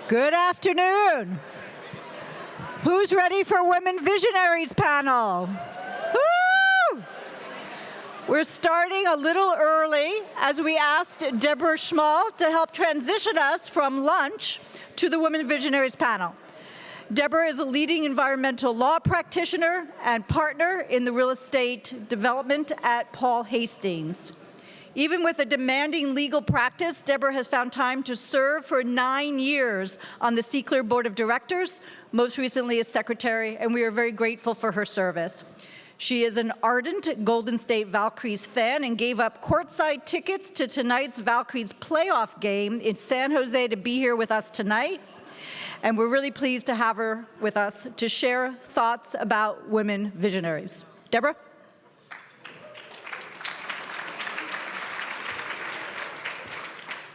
Good afternoon. Who's ready for Women Visionaries panel? Woo! We're starting a little early as we asked Deborah Schmal to help transition us from lunch to the Women Visionaries panel. Deborah is a leading environmental law practitioner and partner in the real estate development at Paul Hastings. Even with a demanding legal practice, Deborah has found time to serve for 9 years on the CALRC Board of Directors, most recently as secretary, and we are very grateful for her service. She is an ardent Golden State Valkyries fan and gave up courtside tickets to tonight's Valkyries playoff game in San Jose to be here with us tonight. And we're really pleased to have her with us to share thoughts about Women Visionaries. Deborah?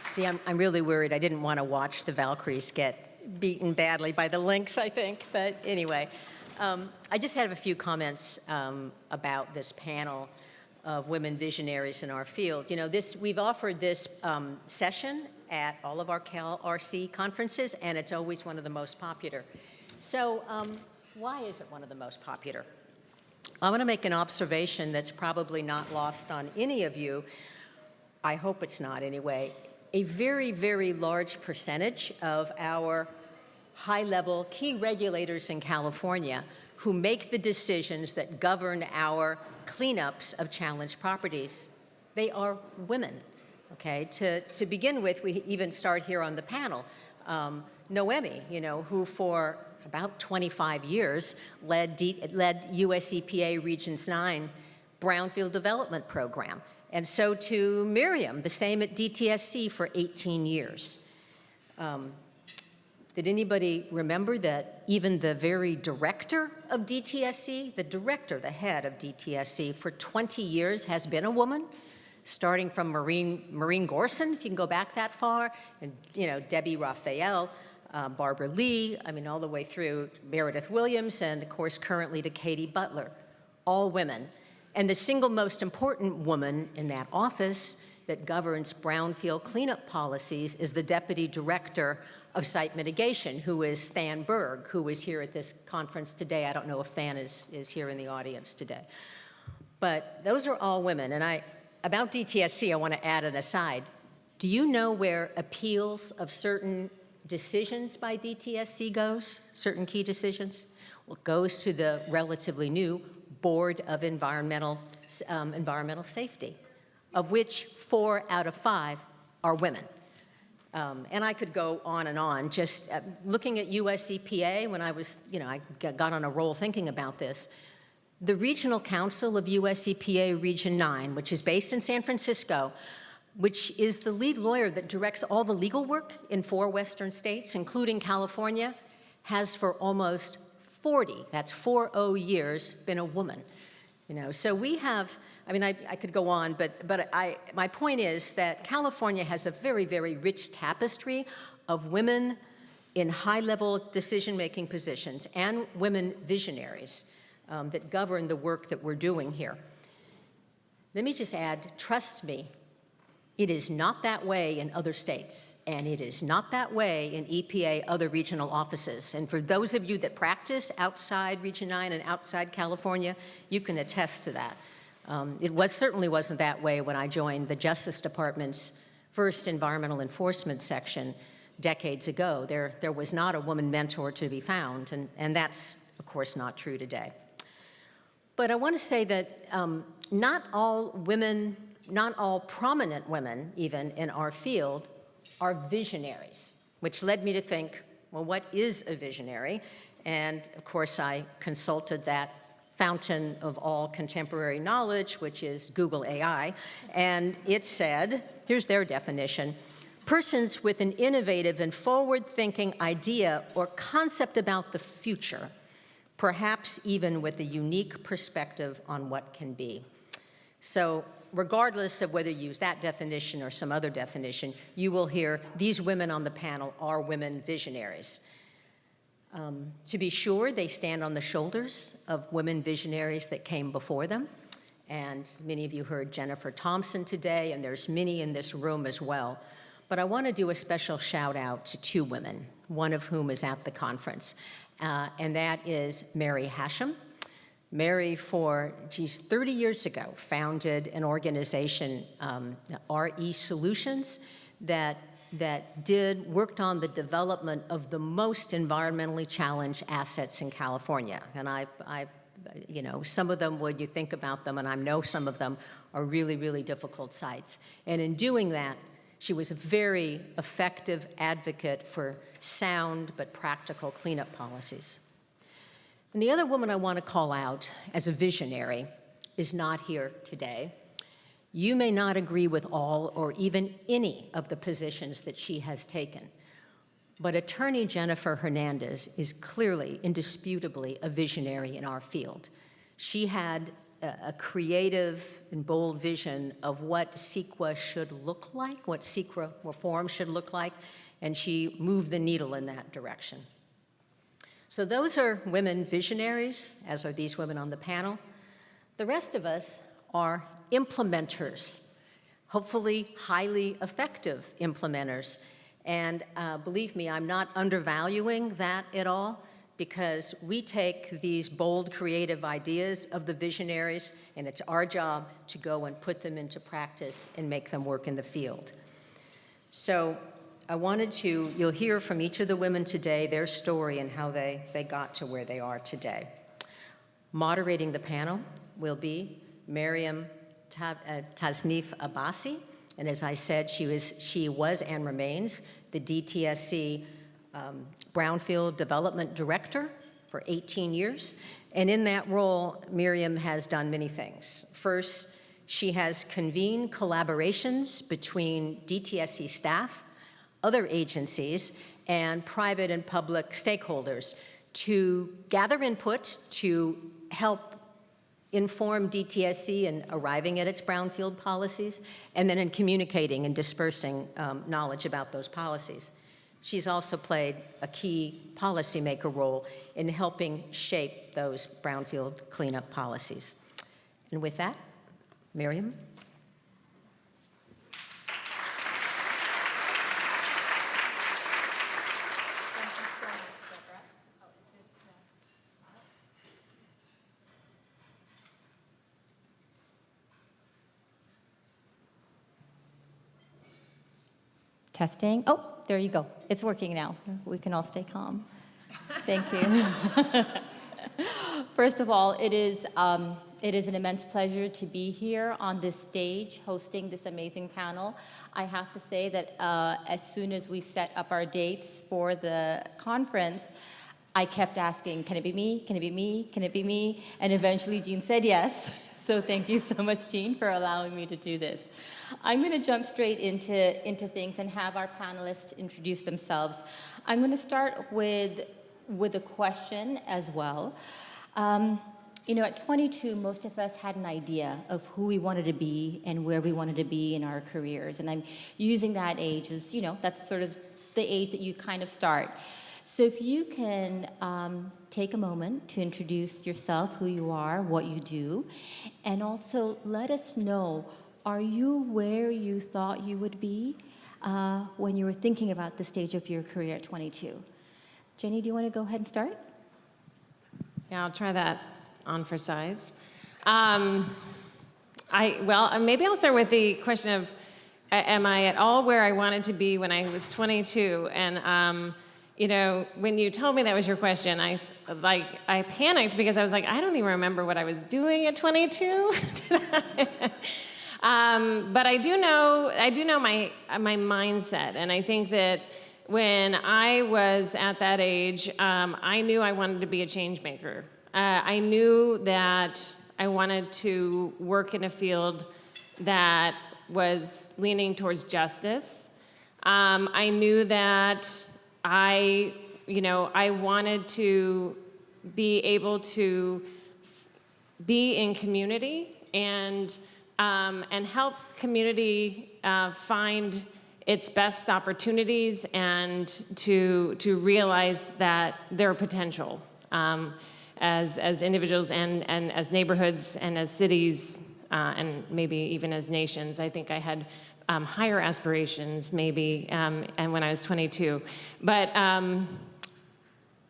See, I'm really worried. I didn't want to watch the Valkyries get beaten badly by the Lynx, I think. But anyway, I just have a few comments about this panel of women visionaries in our field. You know, we've offered this session at all of our CALRC conferences, and it's always one of the most popular. So why is it one of the most popular? I want to make an observation that's probably not lost on any of you. I hope it's not anyway. A very, very large percentage of our high-level key regulators in California who make the decisions that govern our cleanups of challenged properties, they are women. Okay, to begin with, we even start here on the panel. Noemi, you know, who for about 25 years led US EPA Regions 9 Brownfield Development Program. And so to Maryam, the same at DTSC for 18 years. Did anybody remember that even the very director of DTSC, the head of DTSC for 20 years has been a woman, starting from Maureen Gorson, if you can go back that far, and you know, Debbie Raphael, Barbara Lee, I mean, all the way through Meredith Williams, and of course, currently to Katie Butler, all women. And the single most important woman in that office that governs brownfield cleanup policies is the Deputy Director of Site Mitigation, who is Than Berg, who is here at this conference today. I don't know if Than is here in the audience today. But those are all women. And about DTSC, I want to add an aside. Do you know where appeals of certain decisions by DTSC goes, certain key decisions? Well, it goes to the relatively new Board of Environmental Safety, of which 4 out of 5 are women. And I could go on and on. Just looking at US EPA, when I was, you know, I got on a roll thinking about this, the Regional Council of US EPA Region 9, which is based in San Francisco, which is the lead lawyer that directs all the legal work in 4 Western states, including California, has for almost 40, that's 40 years, been a woman. You know, so we have, I mean, I could go on, but my point is that California has a very, very rich tapestry of women in high-level decision-making positions and women visionaries that govern the work that we're doing here. Let me just add, trust me, it is not that way in other states, and it is not that way in EPA other regional offices. And for those of you that practice outside Region 9 and outside California, you can attest to that. It certainly wasn't that way when I joined the Justice Department's first environmental enforcement section decades ago. There was not a woman mentor to be found, and that's, of course, not true today. But I want to say that not all prominent women, even in our field, are visionaries, which led me to think, well, what is a visionary? And of course, I consulted that fountain of all contemporary knowledge, which is Google AI, and it said, here's their definition, persons with an innovative and forward-thinking idea or concept about the future, perhaps even with a unique perspective on what can be. So regardless of whether you use that definition or some other definition, you will hear these women on the panel are women visionaries. To be sure, they stand on the shoulders of women visionaries that came before them. And many of you heard Jennifer Thompson today, and there's many in this room as well. But I want to do a special shout out to two women, one of whom is at the conference, and that is Mary Hashem. Mary, for 30 years ago, founded an organization, RE Solutions, that worked on the development of the most environmentally challenged assets in California. And some of them, when you think about them, and I know some of them, are really, really difficult sites. And in doing that, she was a very effective advocate for sound but practical cleanup policies. And the other woman I want to call out as a visionary is not here today. You may not agree with all or even any of the positions that she has taken, but Attorney Jennifer Hernandez is clearly, indisputably, a visionary in our field. She had a creative and bold vision of what CEQA should look like, what CEQA reform should look like, and she moved the needle in that direction. So those are women visionaries, as are these women on the panel. The rest of us are implementers, hopefully highly effective implementers. And believe me, I'm not undervaluing that at all, because we take these bold, creative ideas of the visionaries, and it's our job to go and put them into practice and make them work in the field. So you'll hear from each of the women today, their story and how they got to where they are today. Moderating the panel will be Maryam Tasnif-Abbasi, and as I said, she was and remains the DTSC Brownfield Development Director for 18 years. And in that role, Maryam has done many things. First, she has convened collaborations between DTSC staff, other agencies, and private and public stakeholders to gather input to help inform DTSC in arriving at its brownfield policies, and then in communicating and dispersing knowledge about those policies. She's also played a key policymaker role in helping shape those brownfield cleanup policies. And with that, Maryam. Testing. Oh, there you go. It's working now. We can all stay calm. Thank you. First of all, it is an immense pleasure to be here on this stage hosting this amazing panel. I have to say that as soon as we set up our dates for the conference, I kept asking, can it be me? Can it be me? Can it be me? And eventually Jean said yes. So thank you so much, Jean, for allowing me to do this. I'm going to jump straight into things and have our panelists introduce themselves. I'm going to start with a question as well. At 22, most of us had an idea of who we wanted to be and where we wanted to be in our careers. And I'm using that age as, that's sort of the age that you kind of start. So if you can take a moment to introduce yourself, who you are, what you do, and also let us know, are you where you thought you would be when you were thinking about the stage of your career at 22? Jenny, do you want to go ahead and start? Yeah, I'll try that on for size. Maybe I'll start with the question of, am I at all where I wanted to be when I was 22? And when you told me that was your question, I panicked because I was like, I don't even remember what I was doing at 22. But I do know my mindset, and I think that when I was at that age, I knew I wanted to be a change maker. I knew that I wanted to work in a field that was leaning towards justice. I knew that I wanted to be able to be in community and help community find its best opportunities and to realize that their potential as individuals and as neighborhoods and as cities and maybe even as nations. I think I had higher aspirations, maybe, and when I was 22. But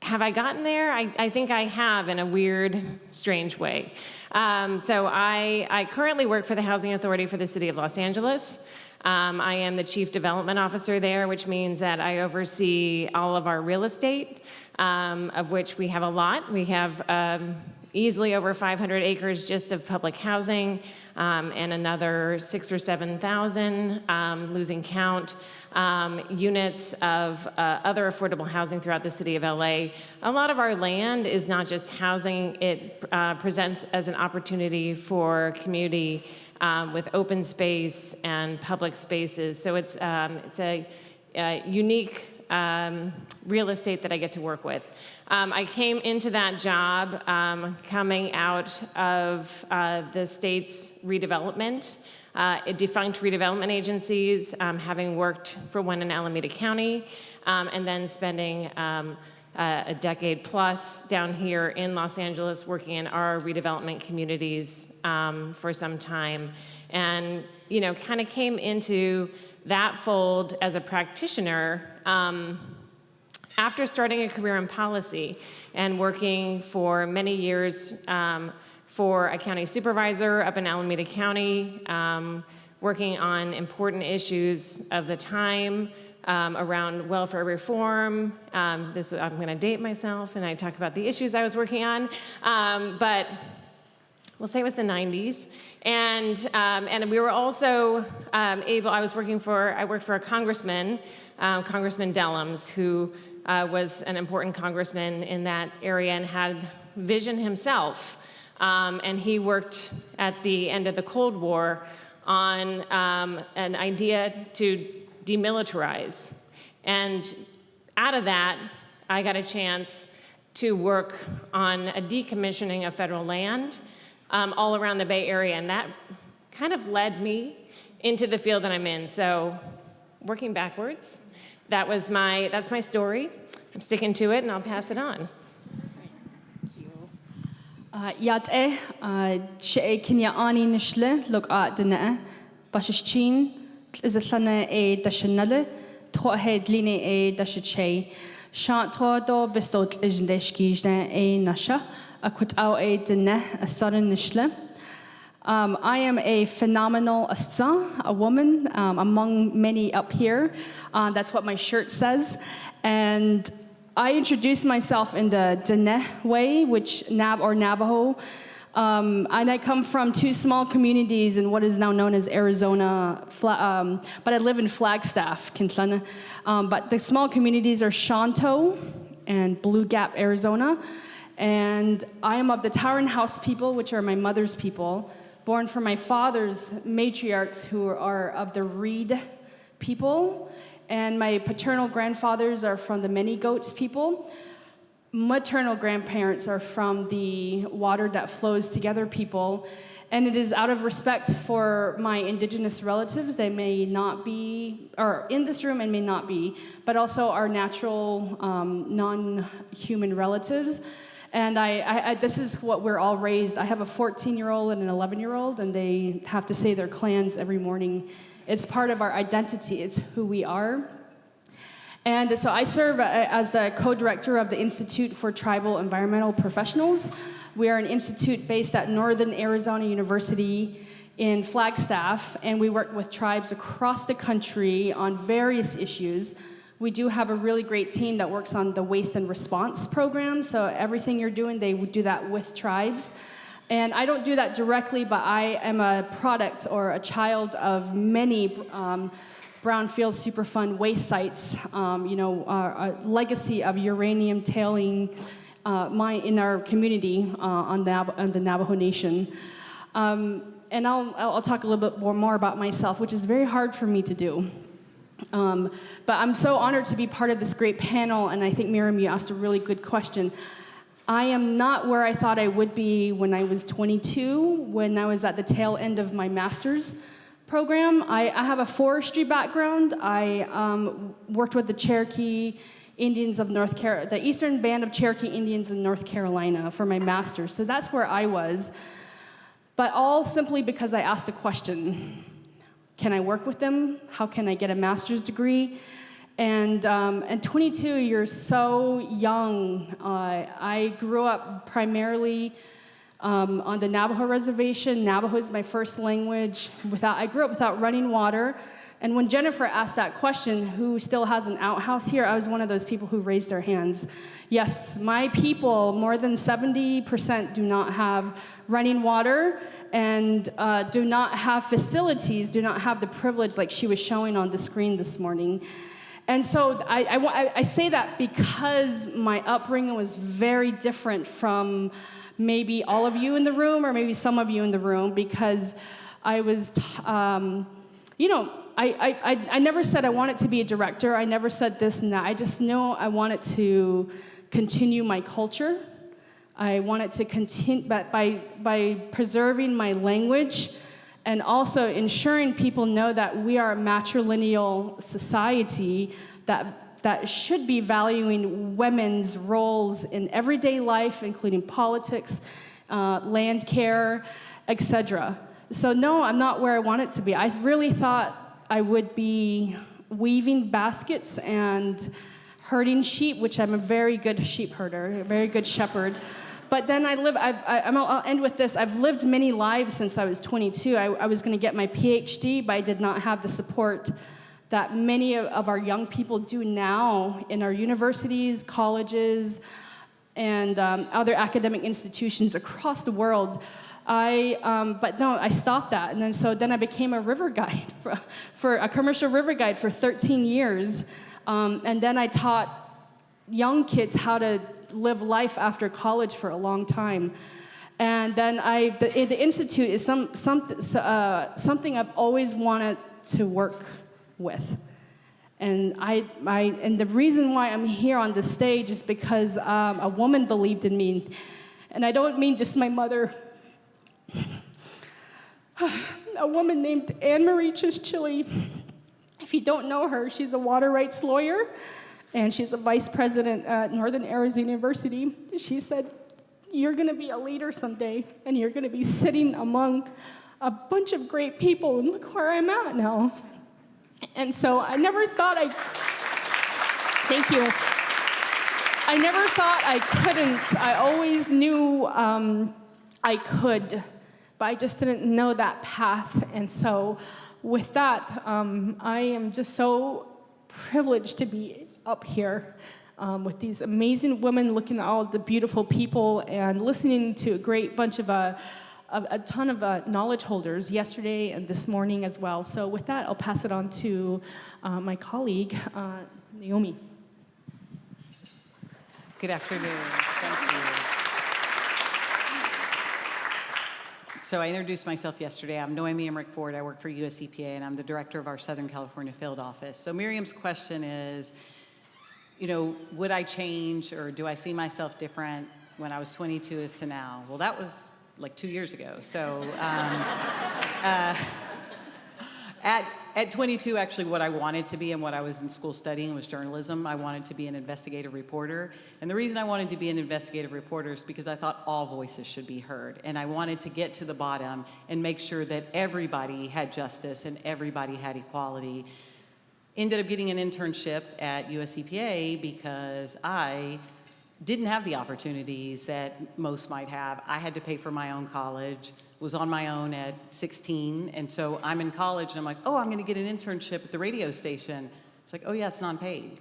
have I gotten there? I think I have in a weird, strange way. So I currently work for the Housing Authority for the City of Los Angeles. I am the Chief Development Officer there, which means that I oversee all of our real estate, of which we have a lot. We have easily over 500 acres just of public housing, and another 6,000 or 7,000, losing count, units of other affordable housing throughout the city of LA. A lot of our land is not just housing, it presents as an opportunity for community with open space and public spaces. So it's a unique real estate that I get to work with. I came into that job coming out of the state's redevelopment, defunct redevelopment agencies, having worked for one in Alameda County, and then spending a decade plus down here in Los Angeles working in our redevelopment communities for some time. And, you know, kind of came into that fold as a practitioner after starting a career in policy and working for many years for a county supervisor up in Alameda County, working on important issues of the time around welfare reform. I'm going to date myself, and I talk about the issues I was working on, but we'll say it was the 90s. And we were also I worked for a congressman, Congressman Dellums, who was an important congressman in that area and had vision himself. And he worked at the end of the Cold War on an idea to demilitarize. And out of that, I got a chance to work on a decommissioning of federal land all around the Bay Area. And that kind of led me into the field that I'm in. So working backwards, that's my story. I'm sticking to it, and I'll pass it on. Yate, she kinya ani nishle look at dene, bashichin is a thana a dashanale, trohe dline a dashiche, shantro do bestot isndeshkijne a nasha, a kut out a dene, a sudden nishle. I am a phenomenal asa, a woman among many up here. That's what my shirt says. And I introduced myself in the Dene way, which Navajo. And I come from two small communities in what is now known as Arizona, but I live in Flagstaff, Kintlana. But the small communities are Shanto and Blue Gap, Arizona. And I am of the Towering House people, which are my mother's people, born from my father's matriarchs, who are of the Reed people. And my paternal grandfathers are from the Many Goats people. Maternal grandparents are from the Water That Flows Together people. And it is out of respect for my indigenous relatives. They may not be, or in this room and may not be, but also our natural non-human relatives. And this is what we're all raised. I have a 14-year-old and an 11-year-old, and they have to say their clans every morning. It's part of our identity. It's who we are. And so I serve as the co-director of the Institute for Tribal Environmental Professionals. We are an institute based at Northern Arizona University in Flagstaff, and we work with tribes across the country on various issues. We do have a really great team that works on the waste and response program, so everything you're doing, they would do that with tribes. And I don't do that directly, but I am a product or a child of many Brownfield Superfund waste sites, a legacy of uranium tailing in our community on the Navajo Nation. And I'll talk a little bit more about myself, which is very hard for me to do. But I'm so honored to be part of this great panel, and I think, Maryam, you asked a really good question. I am not where I thought I would be when I was 22, when I was at the tail end of my master's program. I have a forestry background. I worked with the Cherokee Indians of North Carolina, the Eastern Band of Cherokee Indians in North Carolina for my master's. So that's where I was. But all simply because I asked a question. can I work with them? How can I get a master's degree? And 22, you're so young. I grew up primarily on the Navajo reservation. Navajo is my first language. I grew up without running water. And when Jennifer asked that question, who still has an outhouse here, I was one of those people who raised their hands. Yes, my people, more than 70% do not have running water and do not have facilities, do not have the privilege like she was showing on the screen this morning. And so I say that because my upbringing was very different from maybe all of you in the room or maybe some of you in the room, because I was, I never said I wanted to be a director. I never said this and that. I just know I wanted to continue my culture. I wanted to continue by preserving my language and also ensuring people know that we are a matrilineal society that should be valuing women's roles in everyday life, including politics, land care, etc. So no, I'm not where I wanted to be. I really thought I would be weaving baskets and herding sheep, which I'm a very good sheep herder, a very good shepherd. But then I'll end with this. I've lived many lives since I was 22. I was going to get my PhD, but I did not have the support that many of our young people do now in our universities, colleges, and other academic institutions across the world. But no, I stopped that. And then I became a river guide, for a commercial river guide for 13 years. And then I taught young kids how to live life after college for a long time. And then the Institute is something I've always wanted to work with. And and the reason why I'm here on this stage is because a woman believed in me. And I don't mean just my mother. A woman named Anne-Marie-Chili. If you don't know her, she's a water rights lawyer, and she's a vice president at Northern Arizona University. She said, "You're going to be a leader someday, and you're going to be sitting among a bunch of great people, and look where I'm at now." And so I never thought thank you. I never thought I couldn't. I always knew I could, but I just didn't know that path. And so with that, I am just so privileged to be up here with these amazing women, looking at all the beautiful people and listening to a great bunch of a ton of knowledge holders yesterday and this morning as well. So with that, I'll pass it on to my colleague, Noemi. Good afternoon. Thank you. So I introduced myself yesterday. I'm Noemi Emeric-Ford. I work for US EPA, and I'm the director of our Southern California field office. So Miriam's question is, would I change, or do I see myself different when I was 22 as to now? Well, that was like 2 years ago. So at 22, actually, what I wanted to be and what I was in school studying was journalism. I wanted to be an investigative reporter. And the reason I wanted to be an investigative reporter is because I thought all voices should be heard. And I wanted to get to the bottom and make sure that everybody had justice and everybody had equality. Ended up getting an internship at US EPA because I didn't have the opportunities that most might have. I had to pay for my own college, was on my own at 16, and so I'm in college and I'm like, oh, I'm gonna get an internship at the radio station. It's like, oh yeah, it's non-paid.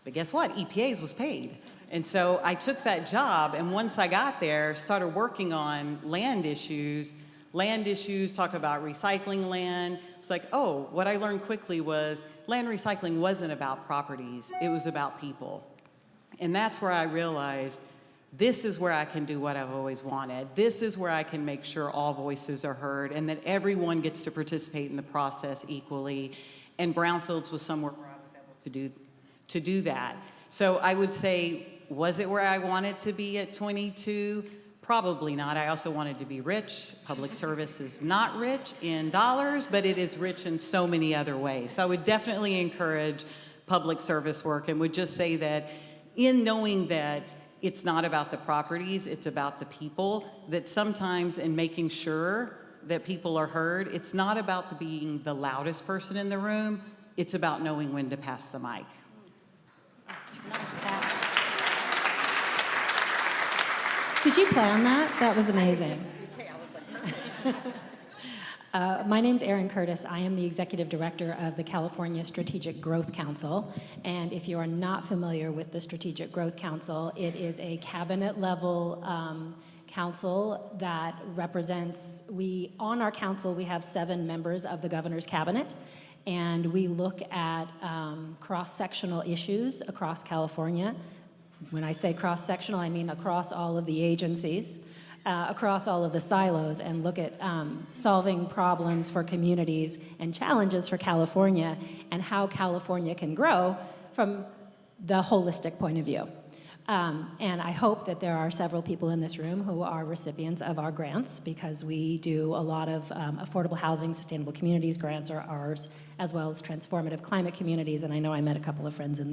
But guess what, EPA's was paid. And so I took that job, and once I got there, started working on land issues, talk about recycling land. It's like, oh, what I learned quickly was land recycling wasn't about properties, it was about people. And that's where I realized this is where I can do what I've always wanted. This is where I can make sure all voices are heard and that everyone gets to participate in the process equally. And Brownfields was somewhere where I was able to do that. So I would say, was it where I wanted to be at 22? Probably not. I also wanted to be rich. Public service is not rich in dollars, but it is rich in so many other ways. So I would definitely encourage public service work, and would just say that in knowing that it's not about the properties, it's about the people, that sometimes in making sure that people are heard. It's not about being the loudest person in the room. It's about knowing when to pass the mic. Nice pass. Did you plan that? That was amazing. My name's Erin Curtis. I am the Executive Director of the California Strategic Growth Council. And if you are not familiar with the Strategic Growth Council, it is a cabinet-level council that represents, on our council, we have 7 members of the governor's cabinet. And we look at cross-sectional issues across California. When I say cross-sectional, I mean across all of the agencies, across all of the silos, and look at solving problems for communities and challenges for California and how California can grow from the holistic point of view. And I hope that there are several people in this room who are recipients of our grants, because we do a lot of affordable housing, sustainable communities grants are ours, as well as transformative climate communities, and I know I met a couple of friends in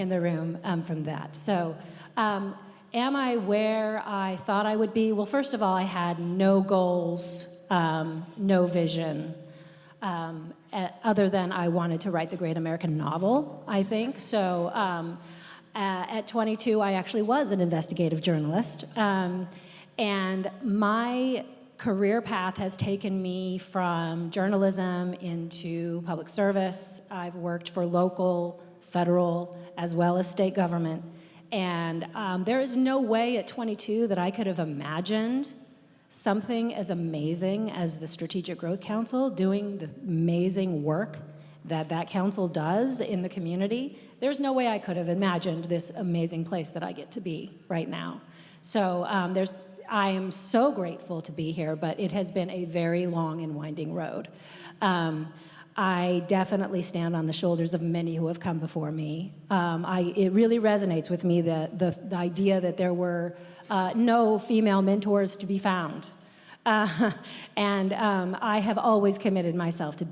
the room from that. So am I where I thought I would be? Well, first of all, I had no goals, no vision, other than I wanted to write the great American novel, I think. So at 22, I actually was an investigative journalist. And my career path has taken me from journalism into public service. I've worked for local, federal, as well as state government. And there is no way at 22 that I could have imagined something as amazing as the Strategic Growth Council doing the amazing work that council does in the community. There's no way I could have imagined this amazing place that I get to be right now. So I am so grateful to be here, but it has been a very long and winding road. I definitely stand on the shoulders of many who have come before me. It really resonates with me the idea that there were no female mentors to be found. And I have always committed myself to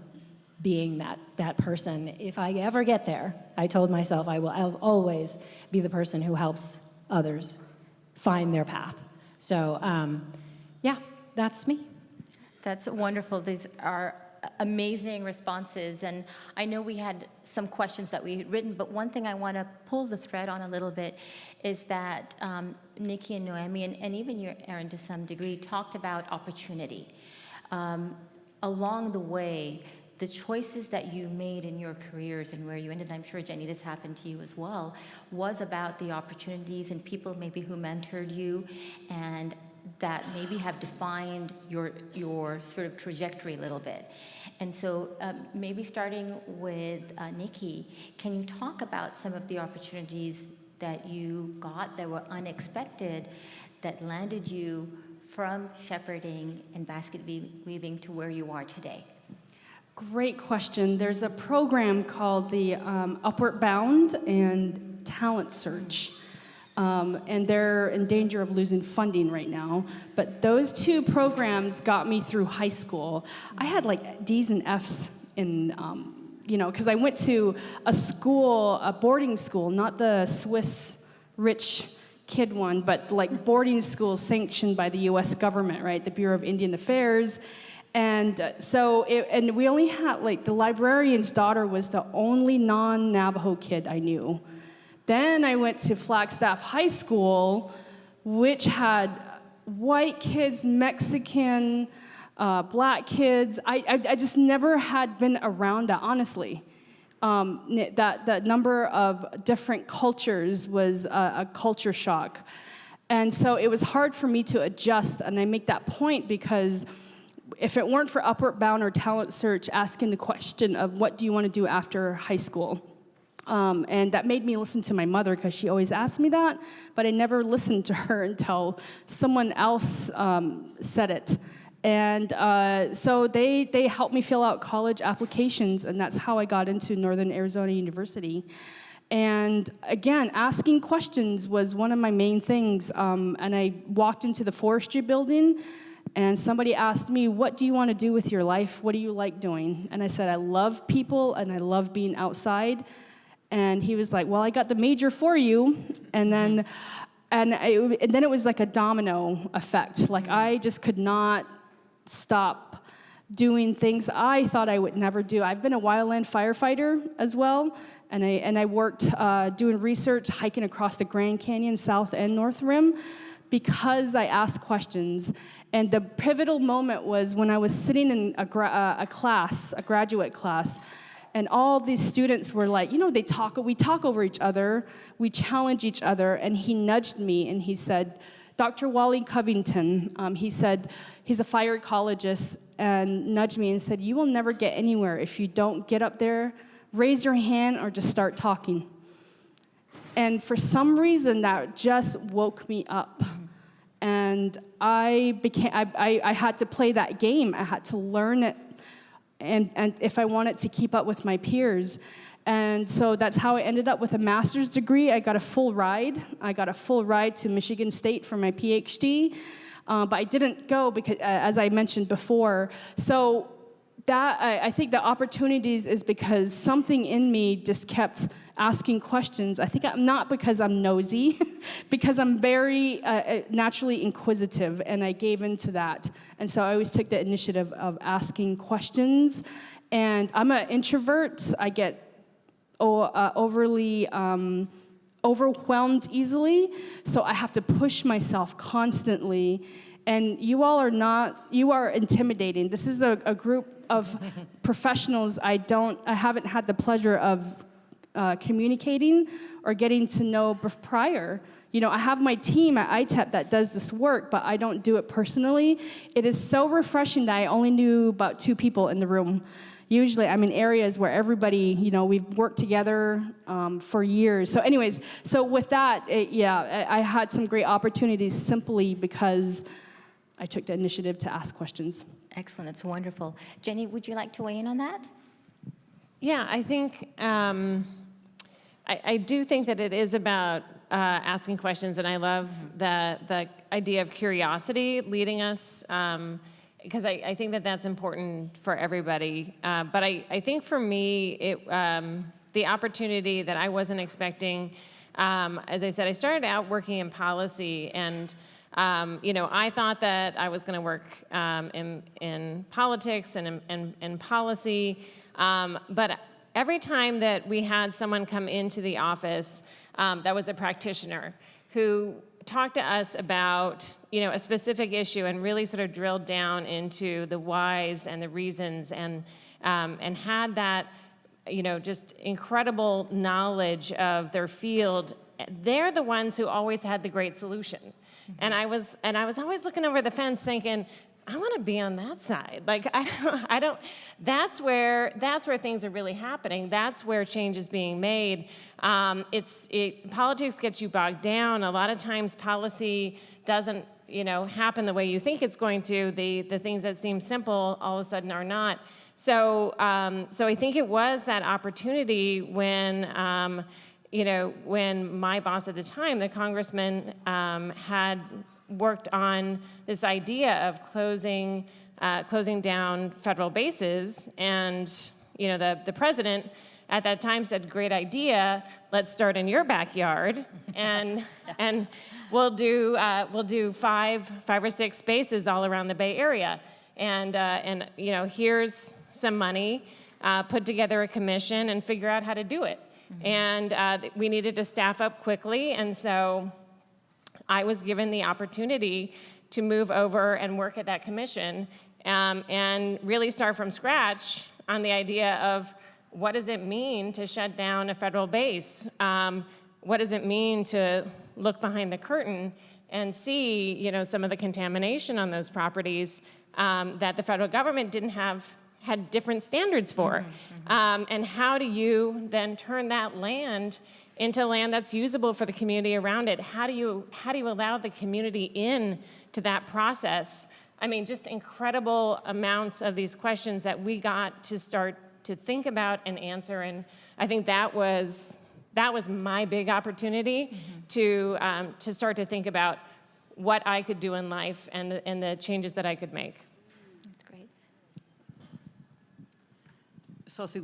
being that person. If I ever get there, I told myself I'll always be the person who helps others find their path. So yeah, that's me. That's wonderful. These are amazing responses, and I know we had some questions that we had written, but one thing I want to pull the thread on a little bit is that Nikki and Noemi, and even your Erin to some degree, talked about opportunity. Along the way, the choices that you made in your careers and where you ended, I'm sure, Jenny, this happened to you as well, was about the opportunities and people maybe who mentored you and that maybe have defined your sort of trajectory a little bit. And so maybe starting with Nikki, can you talk about some of the opportunities that you got that were unexpected that landed you from shepherding and basket weaving to where you are today? Great question. There's a program called the Upward Bound and Talent Search. And they're in danger of losing funding right now. But those 2 programs got me through high school. I had like D's and F's in, because I went to a boarding school, not the Swiss rich kid one, but like boarding school sanctioned by the U.S. government, right? The Bureau of Indian Affairs. And and we only had, like, the librarian's daughter was the only non-Navajo kid I knew. Then I went to Flagstaff High School, which had white kids, Mexican, black kids. I just never had been around that, honestly. That number of different cultures was a culture shock. And so it was hard for me to adjust, and I make that point because if it weren't for Upward Bound or Talent Search asking the question of what do you want to do after high school, and that made me listen to my mother because she always asked me that, but I never listened to her until someone else said it. And so they helped me fill out college applications, and that's how I got into Northern Arizona University. And again, asking questions was one of my main things. And I walked into the forestry building, and somebody asked me, what do you want to do with your life? What do you like doing? And I said, I love people, and I love being outside. And he was like, well, I got the major for you. And then, and then it was like a domino effect. Like, I just could not stop doing things I thought I would never do. I've been a wildland firefighter as well, and I worked doing research, hiking across the Grand Canyon, South and North Rim, because I asked questions. And the pivotal moment was when I was sitting in a graduate class, and all these students were like, you know, we talk over each other, we challenge each other, and he nudged me and he said, Dr. Wally Covington, he said, he's a fire ecologist, and nudged me and said, you will never get anywhere if you don't get up there, raise your hand, or just start talking. And for some reason, that just woke me up. And I had to play that game. I had to learn it, and if I wanted to keep up with my peers. And so that's how I ended up with a master's degree. I got a full ride. I got a full ride to Michigan State for my PhD. But I didn't go because, as I mentioned before. So that I think the opportunities is because something in me just kept asking questions. I think not because I'm nosy, because I'm very naturally inquisitive, and I gave into that. And so I always took the initiative of asking questions. And I'm an introvert. I get overly overwhelmed easily, so I have to push myself constantly. And you are intimidating. This is a group of professionals I haven't had the pleasure of communicating or getting to know prior. You know, I have my team at ITEP that does this work, but I don't do it personally. It is so refreshing that I only knew about 2 people in the room. Usually I'm in areas where everybody, you know, we've worked together for years. So anyways, so with that, I had some great opportunities simply because I took the initiative to ask questions. Excellent, it's wonderful. Jenny, would you like to weigh in on that? Yeah, I think, I do think that it is about asking questions, and I love the idea of curiosity leading us, because I think that that's important for everybody. But I think for me, the opportunity that I wasn't expecting, as I said, I started out working in policy, and you know, I thought that I was going to work in politics and in policy, but every time that we had someone come into the office that was a practitioner who talked to us about, you know, a specific issue and really sort of drilled down into the whys and the reasons, and had that, you know, just incredible knowledge of their field, they're the ones who always had the great solution. And I was always looking over the fence thinking, I want to be on that side. Like, I don't, that's where things are really happening. That's where change is being made. Politics gets you bogged down. A lot of times policy doesn't, you know, happen the way you think it's going to. The things that seem simple all of a sudden are not. So I think it was that opportunity when, you know, when my boss at the time, the congressman, had worked on this idea of closing down federal bases, and you know, the president at that time said, "Great idea. Let's start in your backyard, and we'll do 5 or 6 bases all around the Bay Area, and you know, here's some money. Put together a commission and figure out how to do it." And we needed to staff up quickly, and so I was given the opportunity to move over and work at that commission, and really start from scratch on the idea of what does it mean to shut down a federal base? What does it mean to look behind the curtain and see, you know, some of the contamination on those properties that the federal government had different standards for? And how do you then turn that land into land that's usable for the community around it? How do you allow the community in to that process? I mean, just incredible amounts of these questions that we got to start to think about and answer. And I think that was my big opportunity to start to think about what I could do in life and the changes that I could make. That's great. So see,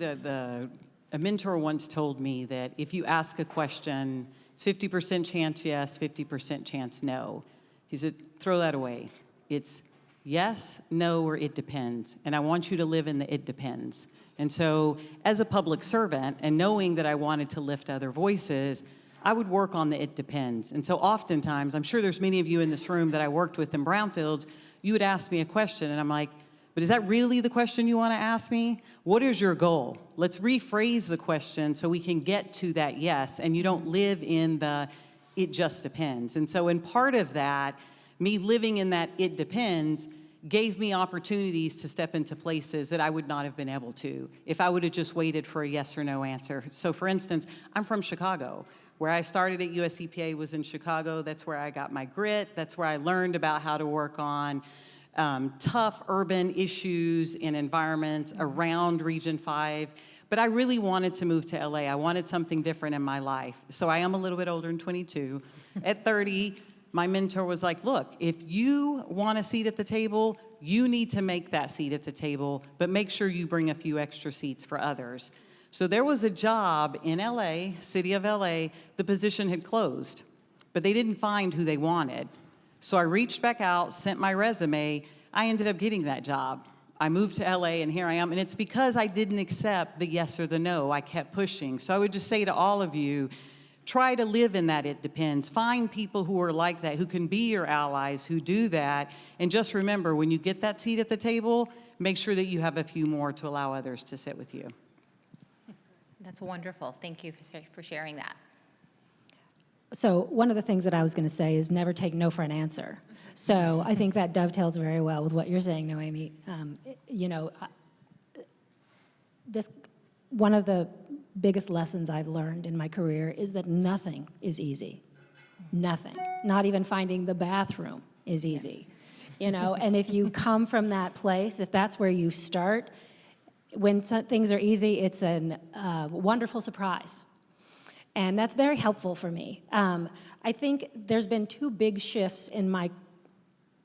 a mentor once told me that if you ask a question, it's 50% chance yes, 50% chance no. He said, throw that away. It's Yes, no, or it depends. And I want you to live in the it depends. And so as a public servant and knowing that I wanted to lift other voices, I would work on the it depends. And so oftentimes, I'm sure there's many of you in this room that I worked with in Brownfield, you would ask me a question and I'm like, but is that really the question you want to ask me? What is your goal? Let's rephrase the question so we can get to that yes, and you don't live in the it just depends. And so in part of that, me living in that it depends gave me opportunities to step into places that I would not have been able to if I would have just waited for a yes or no answer. So for instance, I'm from Chicago. Where I started at US EPA was in Chicago. That's where I got my grit. That's where I learned about how to work on tough urban issues and environments around Region 5. But I really wanted to move to LA. I wanted something different in my life. So I am a little bit older than 22. At 30, my mentor was like, look, if you want a seat at the table, you need to make that seat at the table, but make sure you bring a few extra seats for others. So there was a job in LA, city of LA, the position had closed, but they didn't find who they wanted. So I reached back out, sent my resume, I ended up getting that job. I moved to LA and here I am, and it's because I didn't accept the yes or the no, I kept pushing. So I would just say to all of you, try to live in that it depends. Find people who are like that, who can be your allies, who do that, and just remember, when you get that seat at the table, make sure that you have a few more to allow others to sit with you. That's wonderful. Thank you for sharing that. So one of the things that I was going to say is never take no for an answer. So I think that dovetails very well with what you're saying, Noemi. One of the biggest lessons I've learned in my career is that nothing is easy. Nothing. Not even finding the bathroom is easy. And if you come from that place, if that's where you start, when things are easy, it's a wonderful surprise. And that's very helpful for me. I think there's been two big shifts in my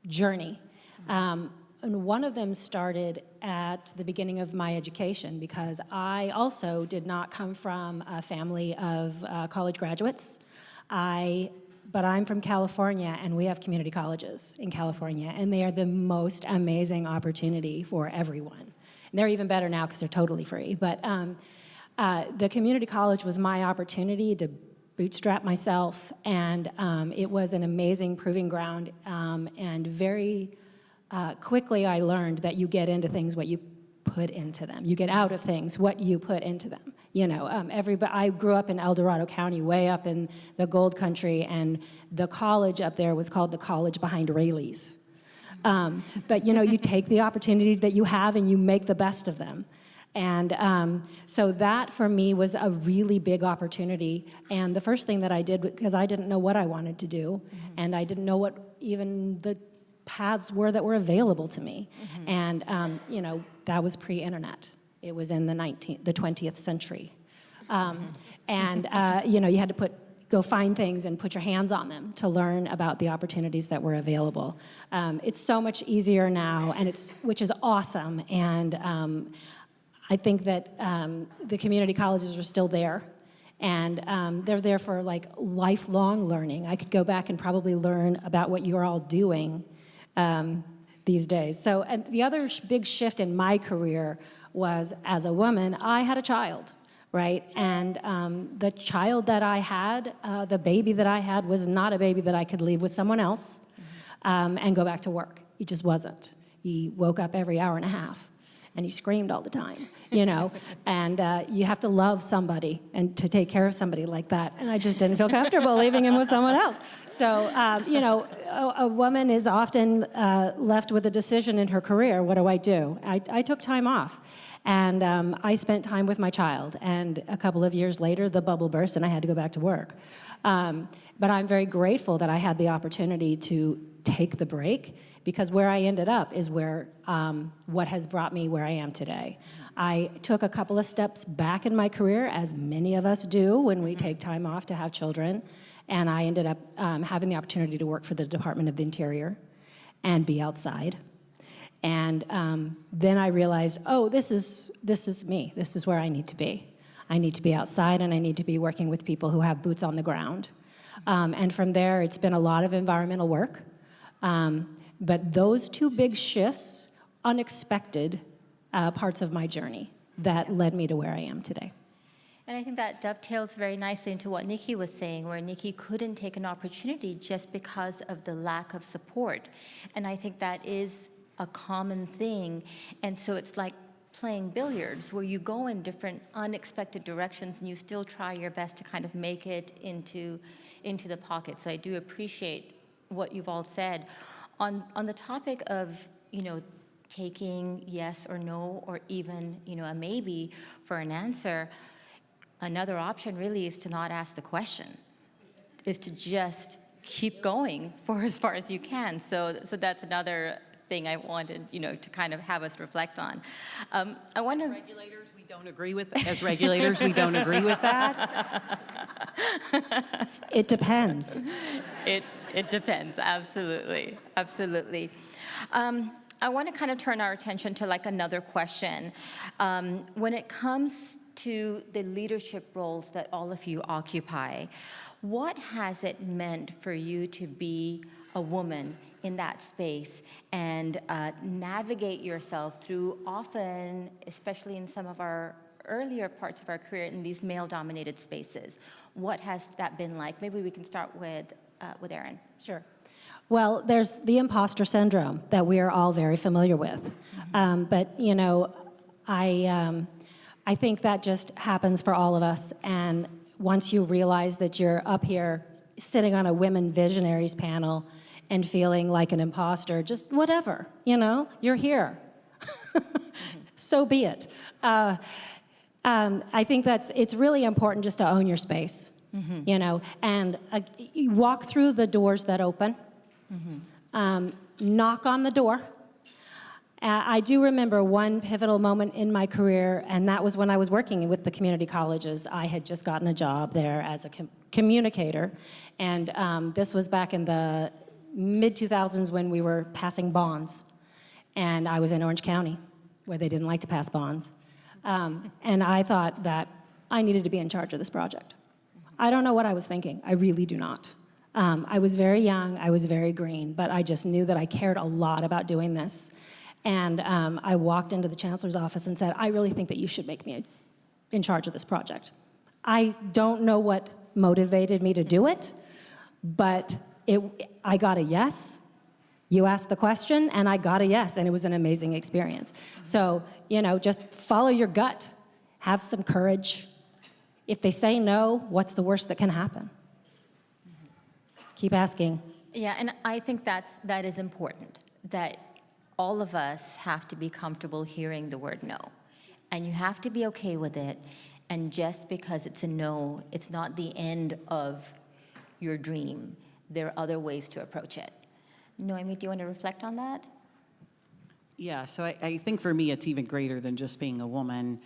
journey. And one of them started at the beginning of my education because I also did not come from a family of college graduates. But I'm from California, and we have community colleges in California, and they are the most amazing opportunity for everyone. And they're even better now because they're totally free. But the community college was my opportunity to bootstrap myself, and it was an amazing proving ground. And very quickly I learned that you get into things what you put into them. You get out of things what you put into them. I grew up in El Dorado County, way up in the gold country, and the college up there was called the College Behind Rayleigh's. But you take the opportunities that you have and you make the best of them. And so that for me was a really big opportunity. And the first thing that I did, because I didn't know what I wanted to do, and I didn't know what even the paths were that were available to me. And that was pre-internet. It was in the 20th century. And you had to go find things and put your hands on them to learn about the opportunities that were available. It's so much easier now, which is awesome. And I think that the community colleges are still there, and they're there for lifelong learning. I could go back and probably learn about what you're all doing these days. So, and the other big shift in my career was, as a woman, I had a child, right? And the child that I had, the baby that I had, was not a baby that I could leave with someone else and go back to work. He just wasn't. He woke up every hour and a half, and he screamed all the time, and you have to love somebody and to take care of somebody like that. And I just didn't feel comfortable leaving him with someone else. So, a woman is often left with a decision in her career. What do I do? I took time off, and I spent time with my child. And a couple of years later, the bubble burst, and I had to go back to work. But I'm very grateful that I had the opportunity to take the break, because where I ended up is where what has brought me where I am today. I took a couple of steps back in my career, as many of us do when we take time off to have children, and I ended up having the opportunity to work for the Department of the Interior and be outside. And then I realized, this is me. This is where I need to be. I need to be outside, and I need to be working with people who have boots on the ground. And from there, it's been a lot of environmental work. But those two big shifts, unexpected parts of my journey that led me to where I am today. And I think that dovetails very nicely into what Nikki was saying, where Nikki couldn't take an opportunity just because of the lack of support. And I think that is a common thing. And so it's like playing billiards, where you go in different unexpected directions and you still try your best to kind of make it into the pocket. So I do appreciate what you've all said. On the topic of, taking yes or no, or even, a maybe for an answer, another option really is to not ask the question, is to just keep going for as far as you can. So that's another thing I wanted, to kind of have us reflect on. I want to. Regulators, we don't agree with. As regulators, we don't agree with that. It depends. It depends. Absolutely, absolutely. I want to kind of turn our attention to like another question. When it comes to the leadership roles that all of you occupy, what has it meant for you to be a woman in that space and navigate yourself through often, especially in some of our earlier parts of our career, in these male-dominated spaces? What has that been like? Maybe we can start with Erin. Sure. Well, there's the imposter syndrome that we are all very familiar with. But, I think that just happens for all of us. And once you realize that you're up here sitting on a Women Visionaries panel and feeling like an imposter, just whatever, you're here. So be it. I think it's really important just to own your space, and you walk through the doors that open. Knock on the door. I do remember one pivotal moment in my career, and that was when I was working with the community colleges. I had just gotten a job there as a communicator, and this was back in the mid-2000s when we were passing bonds, and I was in Orange County, where they didn't like to pass bonds, and I thought that I needed to be in charge of this project. I don't know what I was thinking. I really do not. I was very young, I was very green, but I just knew that I cared a lot about doing this. And I walked into the chancellor's office and said, I really think that you should make me in charge of this project. I don't know what motivated me to do it, but I got a yes. You asked the question, and I got a yes, and it was an amazing experience. So, just follow your gut. Have some courage. If they say no, what's the worst that can happen? Keep asking. Yeah, and I think that is important, that all of us have to be comfortable hearing the word no. And you have to be okay with it. And just because it's a no, it's not the end of your dream. There are other ways to approach it. Noemi, do you want to reflect on that? Yeah, so I think for me it's even greater than just being a woman.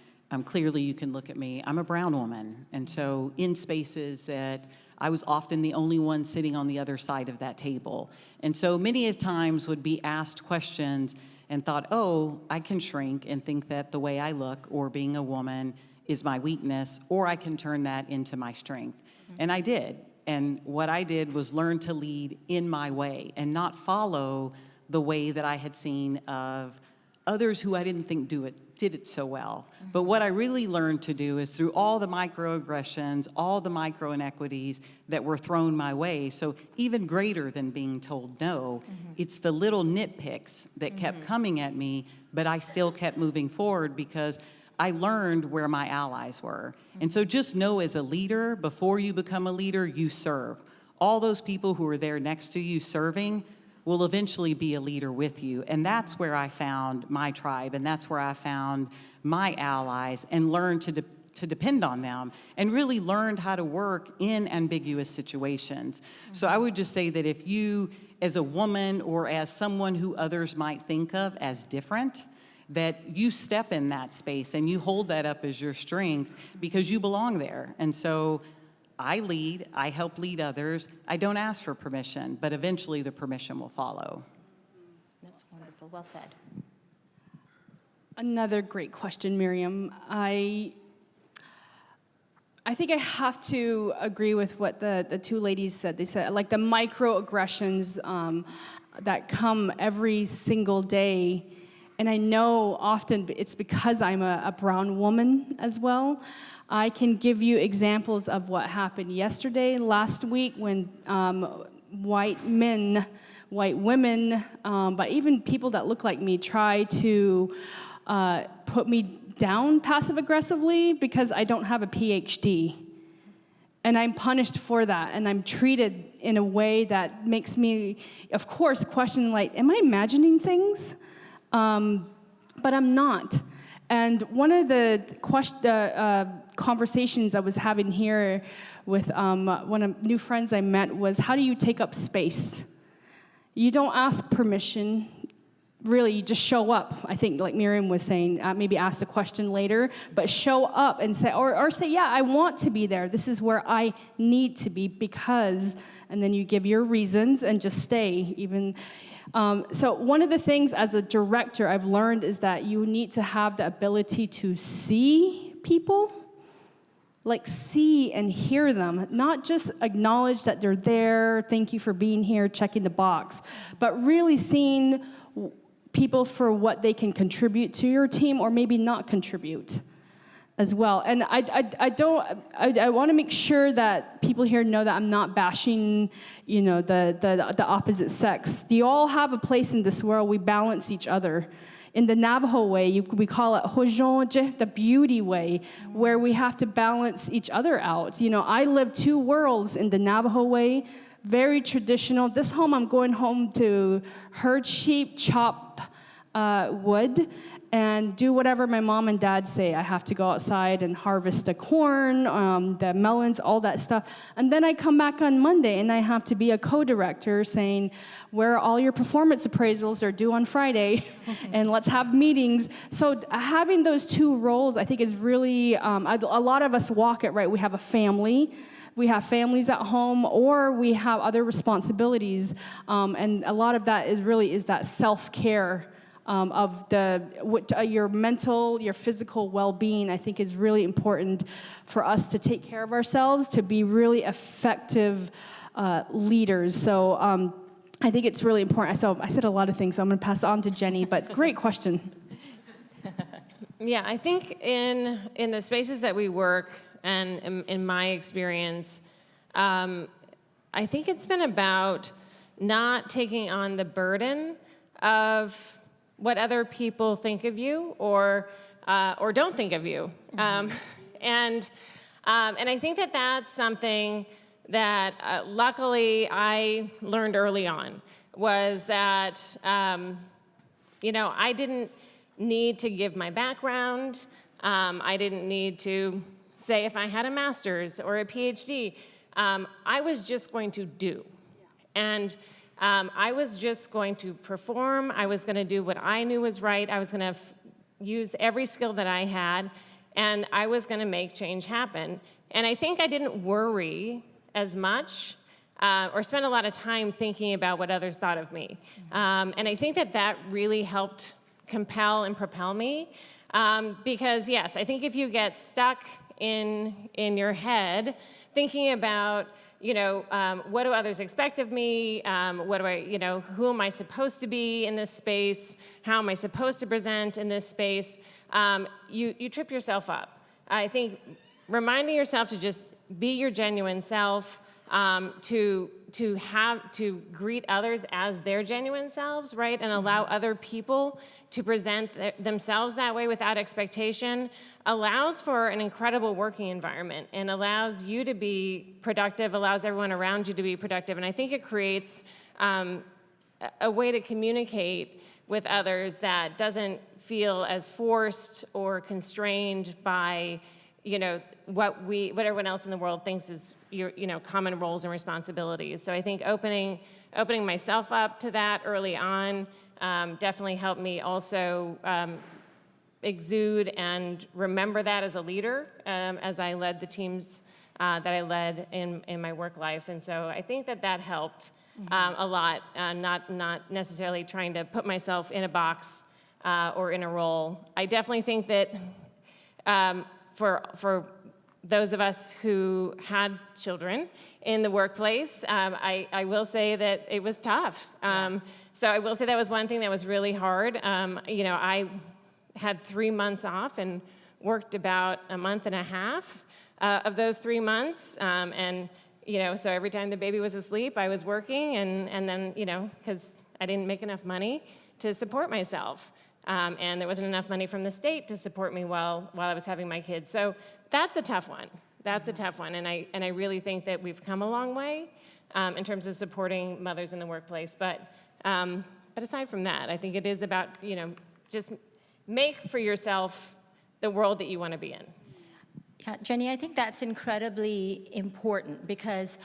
Clearly you can look at me, I'm a brown woman. And so in spaces that I was often the only one sitting on the other side of that table. And so many of times would be asked questions and thought, oh, I can shrink and think that the way I look or being a woman is my weakness, or I can turn that into my strength. And I did. And what I did was learn to lead in my way and not follow the way that I had seen of others who I didn't think did it so well. But what I really learned to do is through all the microaggressions, all the micro inequities that were thrown my way, so even greater than being told no, it's the little nitpicks that kept coming at me, but I still kept moving forward because I learned where my allies were. And so just know as a leader, before you become a leader, you serve. All those people who are there next to you serving will eventually be a leader with you. And that's where I found my tribe, and that's where I found my allies and learned to depend on them and really learned how to work in ambiguous situations. So I would just say that if you, as a woman or as someone who others might think of as different, that you step in that space and you hold that up as your strength because you belong there. And so I lead, I help lead others. I don't ask for permission, but eventually the permission will follow. That's wonderful. Well said. Another great question, Maryam. I think I have to agree with what the two ladies said. They said, like, the microaggressions, that come every single day. And I know often it's because I'm a brown woman as well. I can give you examples of what happened yesterday, last week, when white men, white women, but even people that look like me try to put me down passive-aggressively because I don't have a PhD. And I'm punished for that, and I'm treated in a way that makes me, of course, question, like, am I imagining things? But I'm not. And one of the conversations I was having here with one of new friends I met was, how do you take up space? You don't ask permission. Really, you just show up. I think, like Maryam was saying, maybe ask a question later, but show up and say, or say, yeah, I want to be there. This is where I need to be because, and then you give your reasons and just stay. Even. So one of the things as a director I've learned is that you need to have the ability to see people, like see and hear them, not just acknowledge that they're there, thank you for being here, checking the box, but really seeing people for what they can contribute to your team or maybe not contribute as well. And I want to make sure that people here know that I'm not bashing, the opposite sex. You all have a place in this world. We balance each other. In the Navajo way, we call it hojonje, the beauty way, where we have to balance each other out. I live two worlds in the Navajo way, very traditional. This home, I'm going home to herd sheep, chop wood, and do whatever my mom and dad say. I have to go outside and harvest the corn, the melons, all that stuff. And then I come back on Monday, and I have to be a co-director saying, where are all your performance appraisals? They're due on Friday, and let's have meetings. So having those two roles, I think, is really, a lot of us walk it, right? We have a family. We have families at home, or we have other responsibilities. And a lot of that is that self-care of your mental, your physical well-being, I think is really important for us to take care of ourselves, to be really effective leaders. So I think it's really important. So I said a lot of things, so I'm going to pass it on to Jenny, but great question. Yeah, I think in the spaces that we work, and in my experience, I think it's been about not taking on the burden of what other people think of you or don't think of you. And I think that that's something that luckily I learned early on, was that I didn't need to give my background. I didn't need to say if I had a master's or a PhD. I was just going to do. And I was just going to perform. I was going to do what I knew was right. I was going to use every skill that I had, and I was going to make change happen. And I think I didn't worry as much or spend a lot of time thinking about what others thought of me. And I think that really helped compel and propel me. Because yes, I think if you get stuck in your head thinking about, what do others expect of me? What do I, who am I supposed to be in this space? How am I supposed to present in this space? You trip yourself up. I think reminding yourself to just be your genuine self, to greet others as their genuine selves, right? And allow other people to present themselves that way without expectation allows for an incredible working environment and allows you to be productive, allows everyone around you to be productive. And I think it creates a way to communicate with others that doesn't feel as forced or constrained by, what everyone else in the world thinks is your, common roles and responsibilities. So I think opening myself up to that early on definitely helped me also exude and remember that as a leader as I led the teams that I led in my work life. And so I think that helped a lot, not necessarily trying to put myself in a box or in a role. I definitely think that for those of us who had children in the workplace, I will say that it was tough. So I will say that was one thing that was really hard. You know, I had 3 months off and worked about a month and a half of those 3 months. And, you know, so every time the baby was asleep, I was working, and then, you know, because I didn't make enough money to support myself. And there wasn't enough money from the state to support me while I was having my kids. So that's a tough one. That's a tough one. And I really think that we've come a long way in terms of supporting mothers in the workplace. But aside from that, I think it is about, you know, just make for yourself the world that you want to be in. Yeah, Jenny, I think that's incredibly important, because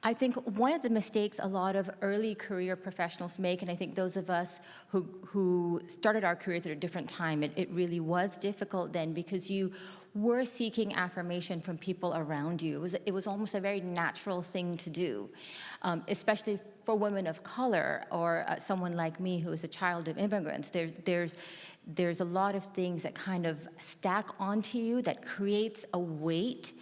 I think one of the mistakes a lot of early career professionals make, and I think those of us who started our careers at a different time, it really was difficult then, because you were seeking affirmation from people around you. It was almost a very natural thing to do, especially for women of color, or someone like me who is a child of immigrants. There's a lot of things that kind of stack onto you that creates a weight,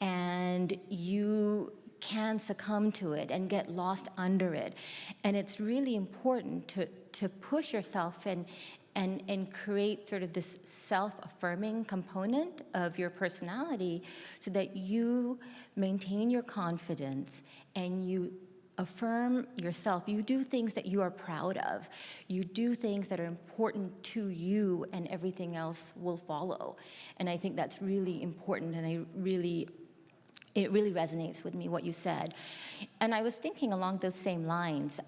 and you can succumb to it and get lost under it. And it's really important to push yourself and create sort of this self-affirming component of your personality, so that you maintain your confidence and you affirm yourself. You do things that you are proud of. You do things that are important to you, and everything else will follow. And I think that's really important, and it really resonates with me, what you said. And I was thinking along those same lines,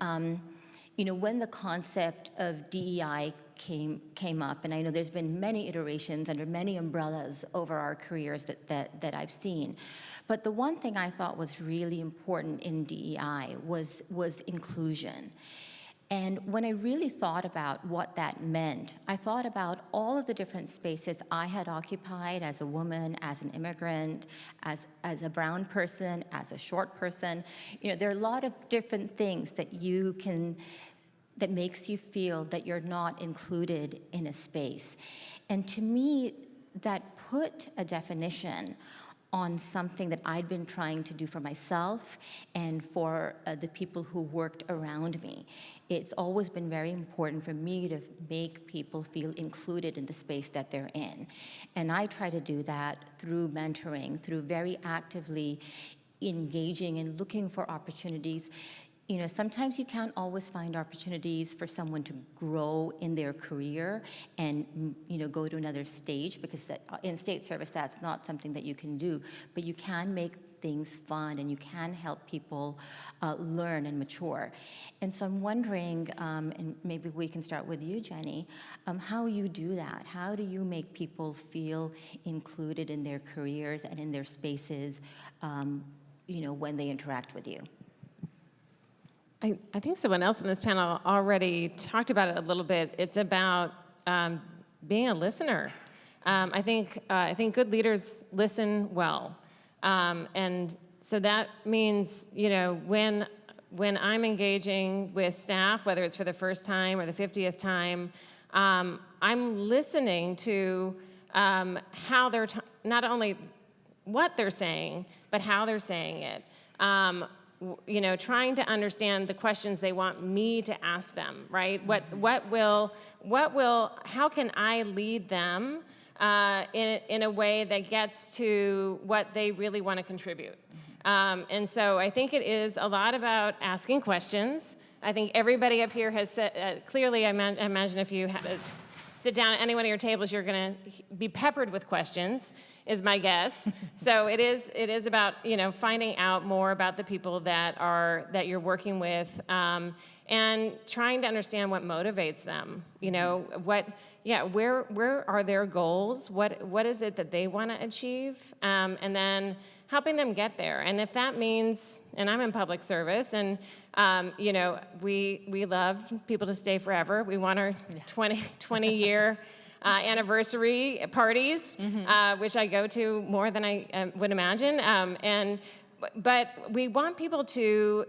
you know, when the concept of DEI came up, and I know there's been many iterations under many umbrellas over our careers that I've seen. But the one thing I thought was really important in DEI was inclusion. And when I really thought about what that meant, I thought about all of the different spaces I had occupied as a woman, as an immigrant, as a brown person, as a short person. You know, there are a lot of different things that makes you feel that you're not included in a space. And to me, that put a definition on something that I'd been trying to do for myself and for the people who worked around me. It's always been very important for me to make people feel included in the space that they're in. And I try to do that through mentoring, through very actively engaging and looking for opportunities. You know, sometimes you can't always find opportunities for someone to grow in their career and, you know, go to another stage, because in state service, that's not something that you can do. But you can make things fun, and you can help people learn and mature. And so I'm wondering, and maybe we can start with you, Jenny, how you do that. How do you make people feel included in their careers and in their spaces, you know, when they interact with you? I think someone else in this panel already talked about it a little bit. It's about being a listener. I think good leaders listen well. And so that means, you know, when I'm engaging with staff, whether it's for the first time or the 50th time, I'm listening to how they're, not only what they're saying, but how they're saying it. You know, trying to understand the questions they want me to ask them, right? How can I lead them in a way that gets to what they really want to contribute? And so I think it is a lot about asking questions. I think everybody up here has said, clearly, I imagine if you had to sit down at any one of your tables, you're going to be peppered with questions, is my guess. So it is about, you know, finding out more about the people that you're working with, and trying to understand what motivates them. You know, where are their goals? What is it that they want to achieve? And then helping them get there. And if that means, and I'm in public service, and you know, we love people to stay forever. We want our 20-year anniversary parties, which I go to more than I would imagine. But we want people to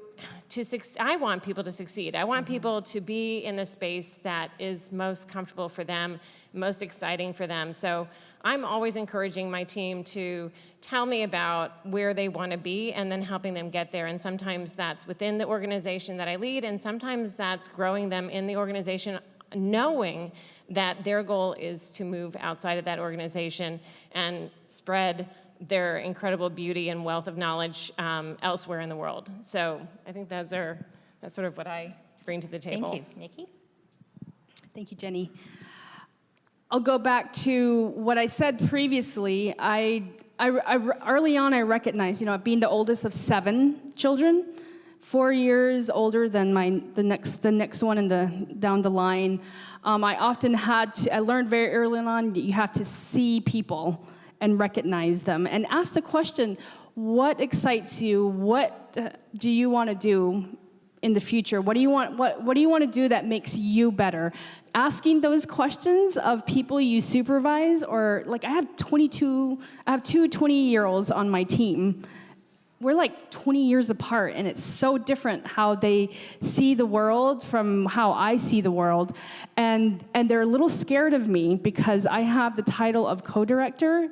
succeed. I want people to succeed. I want people to be in the space that is most comfortable for them, most exciting for them. So I'm always encouraging my team to tell me about where they want to be and then helping them get there. And sometimes that's within the organization that I lead, and sometimes that's growing them in the organization, knowing that their goal is to move outside of that organization and spread their incredible beauty and wealth of knowledge elsewhere in the world. So I think that's sort of what I bring to the table. Thank you. Nikki? Thank you, Jenny. I'll go back to what I said previously. I early on, I recognized, being the oldest of 7 children, 4 years older than the next one down the line. I often I learned very early on that you have to see people and recognize them and ask the question, what excites you? What do you want to do in the future? What do you want to do that makes you better? Asking those questions of people you supervise, or like I have two 20-year-olds on my team. We're like 20 years apart, and it's so different how they see the world from how I see the world. And they're a little scared of me because I have the title of co-director.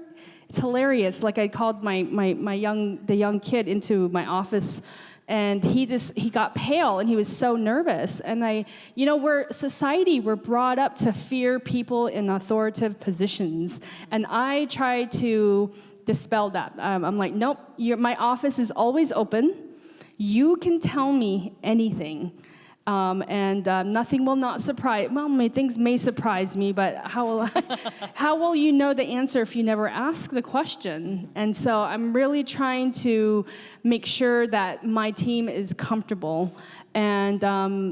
It's hilarious. Like I called the young kid into my office, and he got pale, and he was so nervous. And we're brought up to fear people in authoritative positions. And I try to dispel that. I'm like, nope, my office is always open. You can tell me anything. Nothing will not surprise, things may surprise me, but how will you know the answer if you never ask the question? And so I'm really trying to make sure that my team is comfortable. And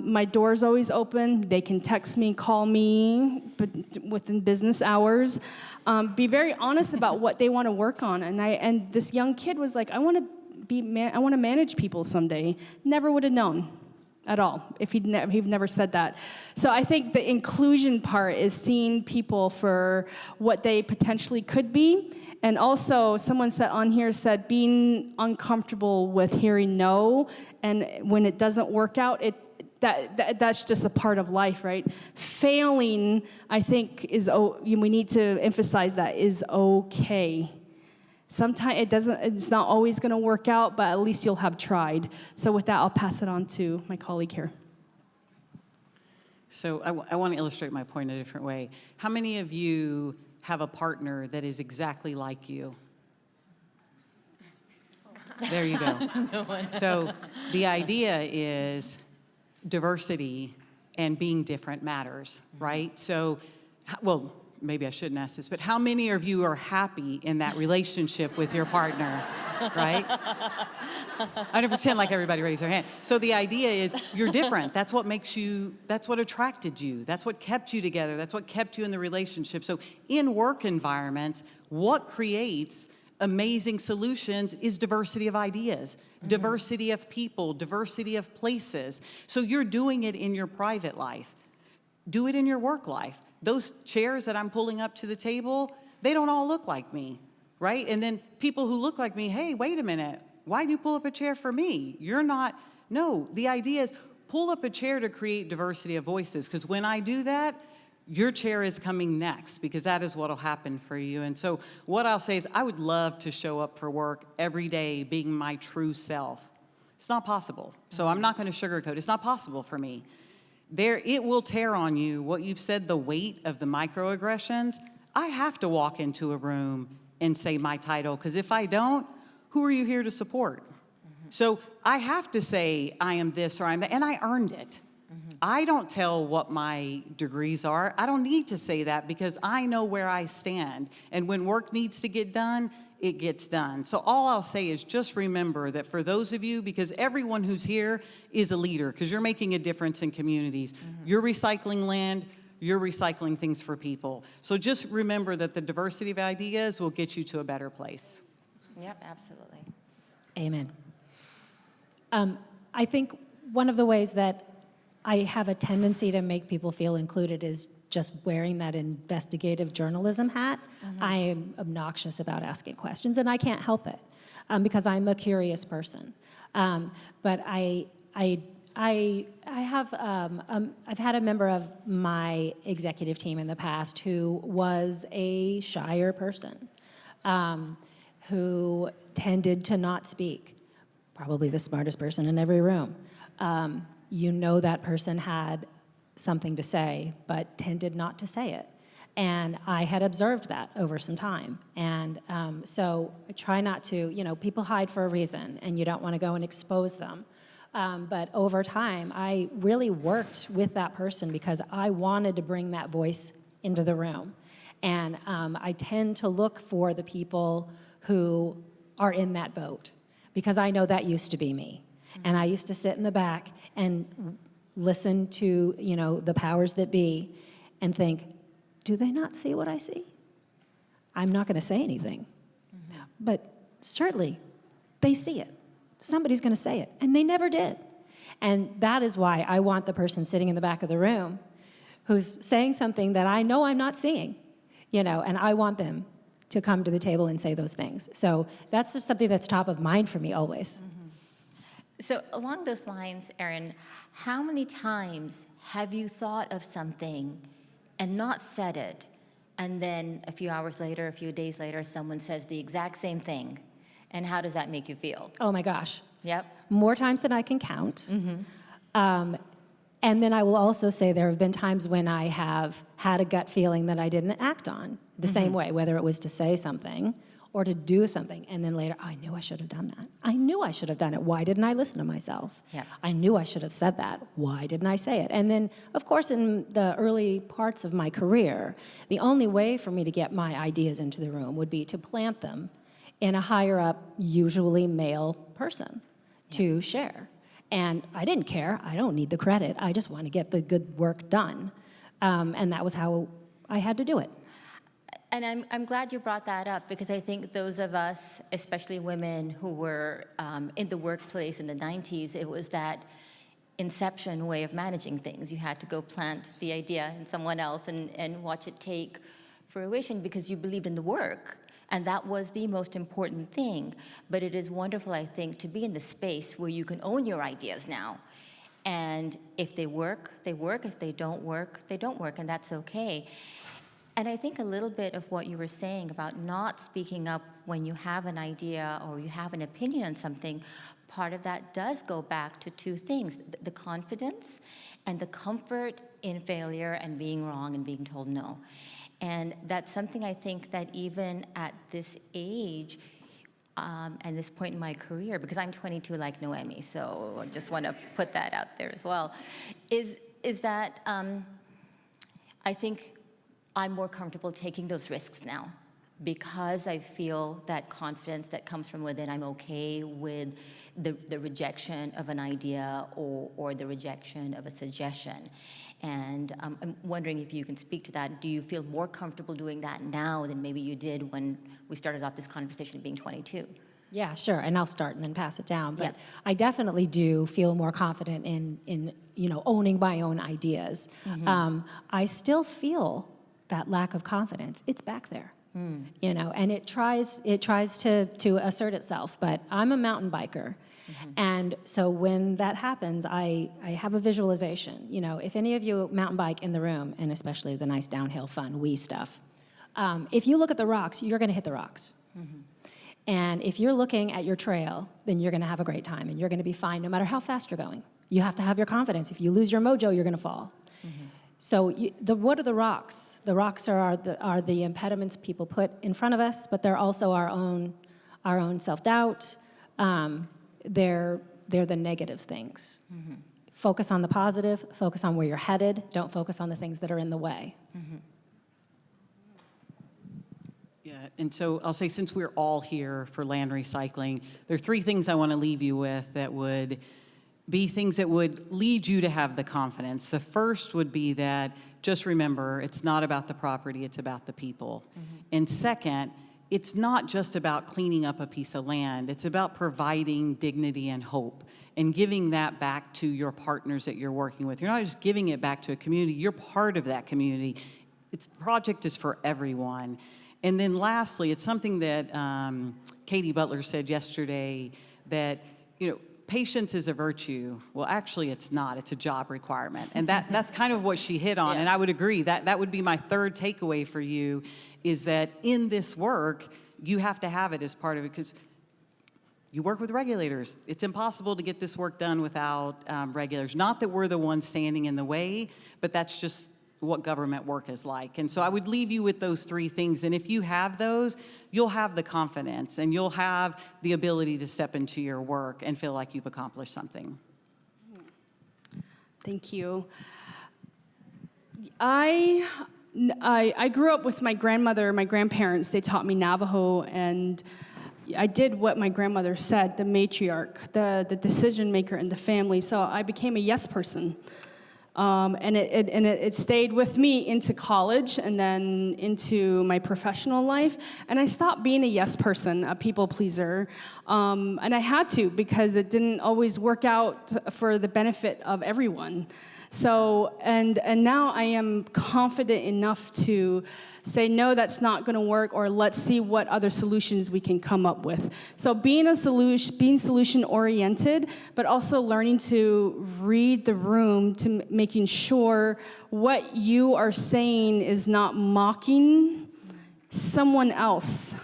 my door's always open. They can text me, call me, but within business hours. Be very honest about what they want to work on. And this young kid was like, I want to manage people someday. Never would have known at all if he'd never said that. So I think the inclusion part is seeing people for what they potentially could be. And also, someone said being uncomfortable with hearing no, and when it doesn't work out, that's just a part of life, right? Failing, I think, we need to emphasize that, is okay. Sometimes it's not always going to work out, but at least you'll have tried. So with that, I'll pass it on to my colleague here. So I want to illustrate my point in a different way. How many of you have a partner that is exactly like you? There you go. No one. So the idea is diversity and being different matters, right? So, well, maybe I shouldn't ask this, but how many of you are happy in that relationship with your partner, right? I'm gonna pretend like everybody raised their hand. So the idea is you're different. That's what that's what attracted you. That's what kept you together. That's what kept you in the relationship. So in work environments, what creates amazing solutions is diversity of ideas, diversity of people, diversity of places. So you're doing it in your private life. Do it in your work life. Those chairs that I'm pulling up to the table, they don't all look like me, right? And then people who look like me, hey, wait a minute, why do you pull up a chair for me? You're not, no, the idea is pull up a chair to create diversity of voices, because when I do that, your chair is coming next, because that is what will happen for you. And so what I'll say is I would love to show up for work every day being my true self. It's not possible. So I'm not going to sugarcoat. It's not possible for me. It will tear on you what you've said, the weight of the microaggressions. I have to walk into a room and say my title, because if I don't, who are you here to support? So I have to say I am this or I'm that, and I earned it. I don't tell what my degrees are. I don't need to say that because I know where I stand. And when work needs to get done, it gets done. So all I'll say is just remember that for those of you, because everyone who's here is a leader, because you're making a difference in communities. You're recycling land, you're recycling things for people. So just remember that the diversity of ideas will get you to a better place. Yep, absolutely. Amen. I think one of the ways that I have a tendency to make people feel included is just wearing that investigative journalism hat. I am obnoxious about asking questions, and I can't help it because I'm a curious person. But I I've had a member of my executive team in the past who was a shyer person, who tended to not speak. Probably the smartest person in every room. You know that person had something to say, but tended not to say it. And I had observed that over some time. And so I try not to, people hide for a reason, and you don't want to go and expose them. But over time, I really worked with that person because I wanted to bring that voice into the room. And I tend to look for the people who are in that boat, because I know that used to be me. And I used to sit in the back and listen to, the powers that be and think, do they not see what I see? I'm not going to say anything. But certainly, they see it. Somebody's going to say it. And they never did. And that is why I want the person sitting in the back of the room who's saying something that I know I'm not seeing, and I want them to come to the table and say those things. So that's just something that's top of mind for me always. So along those lines, Erin, how many times have you thought of something and not said it, and then a few hours later, a few days later, someone says the exact same thing? And how does that make you feel? Oh my gosh. Yep. More times than I can count. And then I will also say there have been times when I have had a gut feeling that I didn't act on the same way, whether it was to say something or to do something. And then later, I knew I should have done that. I knew I should have done it. Why didn't I listen to myself? Yeah. I knew I should have said that. Why didn't I say it? And then, of course, in the early parts of my career, the only way for me to get my ideas into the room would be to plant them in a higher up, usually male person to share. And I didn't care. I don't need the credit. I just want to get the good work done. And that was how I had to do it. And I'm glad you brought that up, because I think those of us, especially women who were in the workplace in the 90s, it was that inception way of managing things. You had to go plant the idea in someone else and watch it take fruition because you believed in the work. And that was the most important thing. But it is wonderful, I think, to be in the space where you can own your ideas now. And if they work, they work. If they don't work, they don't work, and that's okay. And I think a little bit of what you were saying about not speaking up when you have an idea or you have an opinion on something, part of that does go back to two things: the confidence and the comfort in failure and being wrong and being told no. And that's something I think that even at this age, and this point in my career, because I'm 22 like Noemi, so I just want to put that out there as well, is that I think I'm more comfortable taking those risks now, because I feel that confidence that comes from within. I'm okay with the rejection of an idea or the rejection of a suggestion. And I'm wondering if you can speak to that. Do you feel more comfortable doing that now than maybe you did when we started off this conversation being 22? Yeah, sure, and I'll start and then pass it down. But Yeah. I definitely do feel more confident in owning my own ideas. I still feel that lack of confidence. It's back there, and it tries to assert itself. But I'm a mountain biker. And so when that happens, I have a visualization. If any of you mountain bike in the room, and especially the nice downhill fun wee stuff, if you look at the rocks, you're going to hit the rocks. And if you're looking at your trail, then you're going to have a great time, and you're going to be fine no matter how fast you're going. You have to have your confidence. If you lose your mojo, you're going to fall. So what are the rocks? The rocks are the impediments people put in front of us, but they're also our own self-doubt. They're the negative things. Focus on the positive, focus on where you're headed, don't focus on the things that are in the way. Yeah, and so I'll say, since we're all here for land recycling, there are three things I want to leave you with that would be things that would lead you to have the confidence. The first would be that, just remember, it's not about the property, it's about the people. And second, it's not just about cleaning up a piece of land, it's about providing dignity and hope and giving that back to your partners that you're working with. You're not just giving it back to a community, you're part of that community. The project is for everyone. And then lastly, it's something that Katie Butler said yesterday, that patience is a virtue. Well, actually, it's not. It's a job requirement. And that's kind of what she hit on. And I would agree. That would be my third takeaway for you, is that in this work, you have to have it as part of it, because you work with regulators. It's impossible to get this work done without regulators. Not that we're the ones standing in the way, but that's just what government work is like. And so I would leave you with those three things. And if you have those, you'll have the confidence and you'll have the ability to step into your work and feel like you've accomplished something. Thank you. I grew up with my grandmother, my grandparents. They taught me Navajo, and I did what my grandmother said, the matriarch, the decision maker in the family. So I became a yes person. And it stayed with me into college and then into my professional life. And I stopped being a yes person, a people pleaser. And I had to, because it didn't always work out for the benefit of everyone. So, and now I am confident enough to say, no, that's not going to work, or let's see what other solutions we can come up with. So being solution-oriented, but also learning to read the room, to making sure what you are saying is not mocking someone else,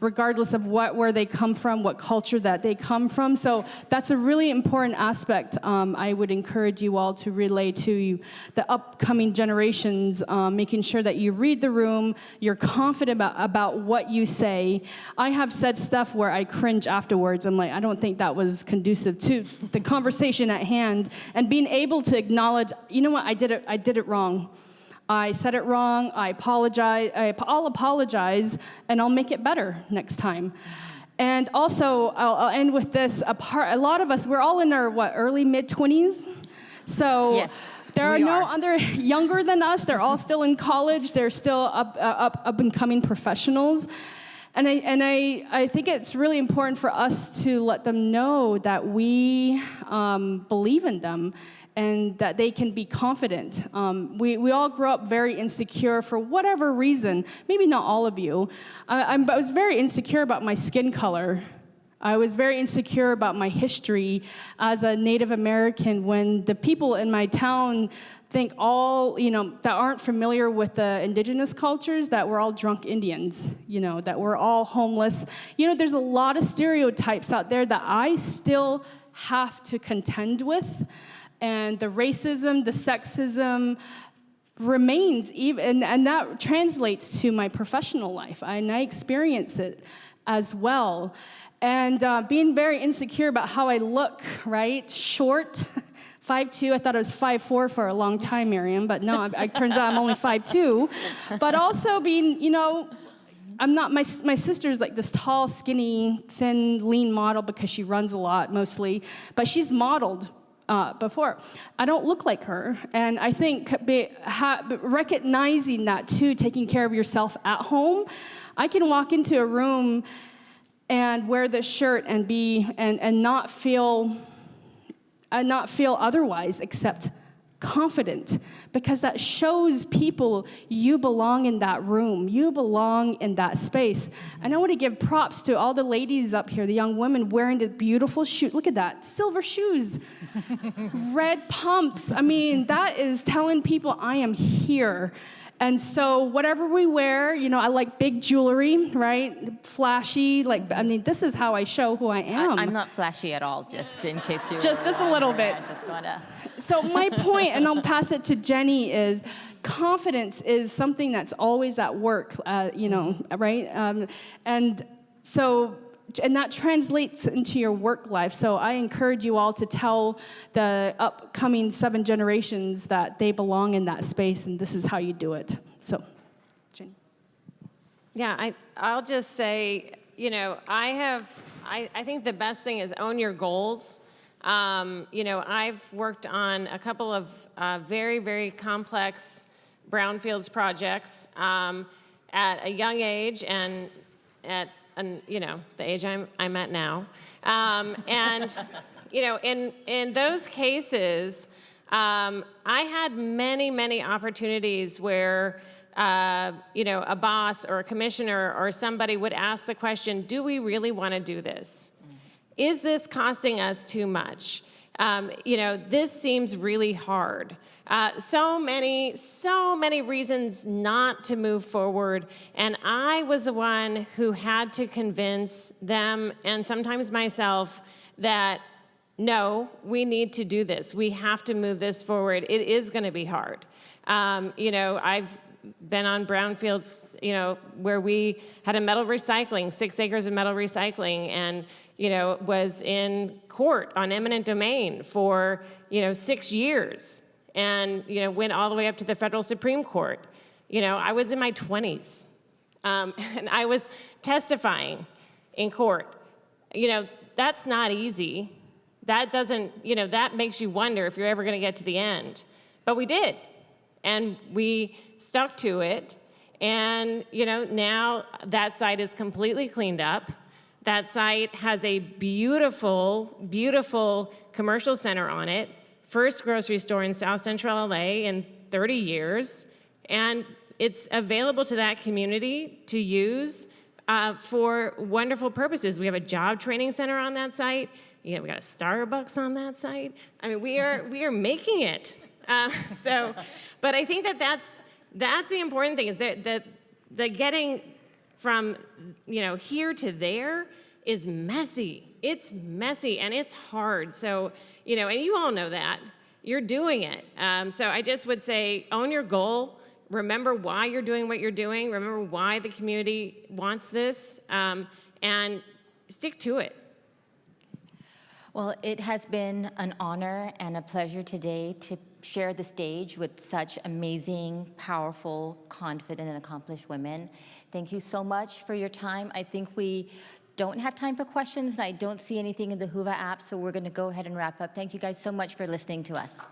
regardless of where they come from, what culture that they come from. So that's a really important aspect I would encourage you all to relay to the upcoming generations, making sure that you read the room, you're confident about what you say. I have said stuff where I cringe afterwards. I'm like, I don't think that was conducive to the conversation at hand. And being able to acknowledge, you know what, I did it wrong. I said it wrong, I apologize, I'll apologize, and I'll make it better next time. And also, I'll end with this, a lot of us, we're all in our, early, mid-20s? So yes, there are no other younger than us, they're all still in college, they're still up and coming professionals. And I think it's really important for us to let them know that we believe in them, and that they can be confident. We all grow up very insecure for whatever reason. Maybe not all of you. I was very insecure about my skin color. I was very insecure about my history as a Native American, when the people in my town think that aren't familiar with the indigenous cultures, that we're all drunk Indians, that we're all homeless. There's a lot of stereotypes out there that I still have to contend with. And the racism, the sexism remains, and that translates to my professional life, and I experience it as well. And being very insecure about how I look, right? Short, 5'2", I thought I was 5'4" for a long time, Maryam, but no, it turns out I'm only 5'2". But also being, I'm not, my sister's like this tall, skinny, thin, lean model because she runs a lot mostly, but she's modeled before. I don't look like her, and I think recognizing that too, taking care of yourself at home. I can walk into a room and wear this shirt and not feel otherwise except confident, because that shows people you belong in that room, you belong in that space. And I want to give props to all the ladies up here, the young women wearing the beautiful shoes. Look at that, silver shoes, red pumps. I mean, that is telling people I am here. And so whatever we wear, I like big jewelry, right? Flashy, this is how I show who I am. I'm not flashy at all, just in case you just a little bit. I just want to... So my point, and I'll pass it to Jenny, is confidence is something that's always at work, right? And that translates into your work life. So I encourage you all to tell the upcoming 7 generations that they belong in that space, and this is how you do it. So, Jenny. Yeah, I'll just say, I think the best thing is own your goals. I've worked on a couple of very, very complex brownfields projects at a young age and at the age I'm at now. In those cases, I had many, many opportunities where a boss or a commissioner or somebody would ask the question, do we really want to do this? Is this costing us too much? This seems really hard. So many reasons not to move forward, and I was the one who had to convince them, and sometimes myself, that no, we need to do this. We have to move this forward. It is going to be hard. I've been on Brownfields, where we had a metal recycling, 6 acres of metal recycling, and was in court on eminent domain for 6 years, and went all the way up to the federal Supreme Court. I was in my 20s, and I was testifying in court. That's not easy. That doesn't, that makes you wonder if you're ever going to get to the end. But we did, and we stuck to it, and now that site is completely cleaned up. That site has a beautiful, beautiful commercial center on it, first grocery store in South Central LA in 30 years, and it's available to that community to use for wonderful purposes. We have a job training center on that site. We got a Starbucks on that site. I mean, we are making it. But I think that's the important thing, is that the getting from here to there is messy. It's messy and it's hard. So and you all know that. You're doing it. So I just would say, own your goal. Remember why you're doing what you're doing. Remember why the community wants this, and stick to it. Well, it has been an honor and a pleasure today to share the stage with such amazing, powerful, confident, and accomplished women. Thank you so much for your time. I think we don't have time for questions, and I don't see anything in the Whova app, so we're going to go ahead and wrap up. Thank you guys so much for listening to us.